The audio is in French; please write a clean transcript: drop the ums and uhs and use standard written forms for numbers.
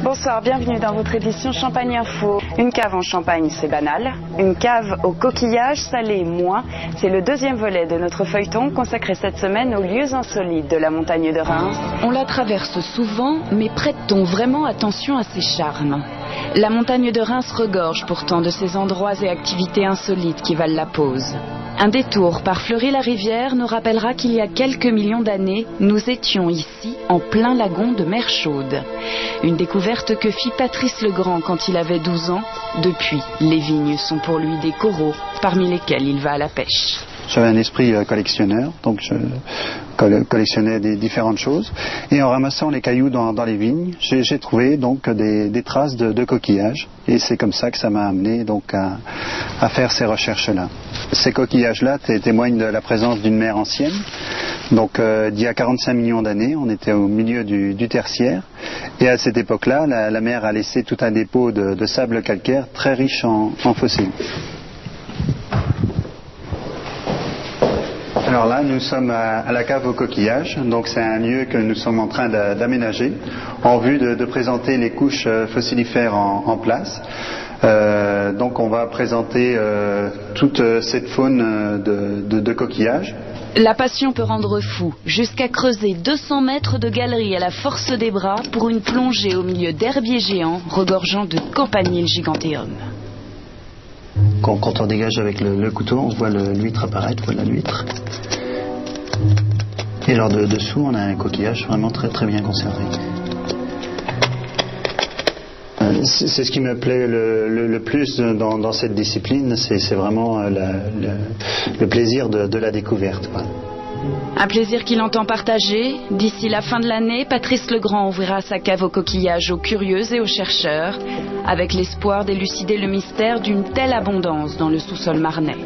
Bonsoir, bienvenue dans votre édition Champagne Info. Une cave en Champagne, c'est banal. Une cave aux coquillages, salés, moins. C'est le deuxième volet de notre feuilleton consacré cette semaine aux lieux insolites de la montagne de Reims. On la traverse souvent, mais prête-t-on vraiment attention à ses charmes? La montagne de Reims regorge pourtant de ces endroits et activités insolites qui valent la pause. Un détour par Fleury-la-Rivière nous rappellera qu'il y a quelques millions d'années, nous étions ici en plein lagon de mer chaude. Une découverte que fit Patrice Legrand quand il avait 12 ans. Depuis, les vignes sont pour lui des coraux, parmi lesquels il va à la pêche. J'avais un esprit collectionneur, donc je collectionnais des différentes choses. Et en ramassant les cailloux dans les vignes, j'ai trouvé donc des traces de coquillages. Et c'est comme ça que ça m'a amené donc à faire ces recherches-là. Ces coquillages-là témoignent de la présence d'une mer ancienne. Donc d'il y a 45 millions d'années, on était au milieu du tertiaire. Et à cette époque-là, la mer a laissé tout un dépôt de sable calcaire très riche en fossiles. Alors là, nous sommes à la cave aux coquillages, donc c'est un lieu que nous sommes en train d'aménager en vue de présenter les couches fossilifères en place. Donc on va présenter toute cette faune de coquillages. La passion peut rendre fou, jusqu'à creuser 200 mètres de galerie à la force des bras pour une plongée au milieu d'herbiers géants regorgeant de Campanile giganteum. Quand on dégage avec le couteau, on voit l'huître apparaître, voilà l'huître. Et alors dessous, on a un coquillage vraiment très très bien conservé. C'est ce qui me plaît le plus dans cette discipline, c'est vraiment le plaisir de la découverte, quoi. Un plaisir qu'il entend partager. D'ici la fin de l'année, Patrice Legrand ouvrira sa cave aux coquillages aux curieux et aux chercheurs, avec l'espoir d'élucider le mystère d'une telle abondance dans le sous-sol marnais.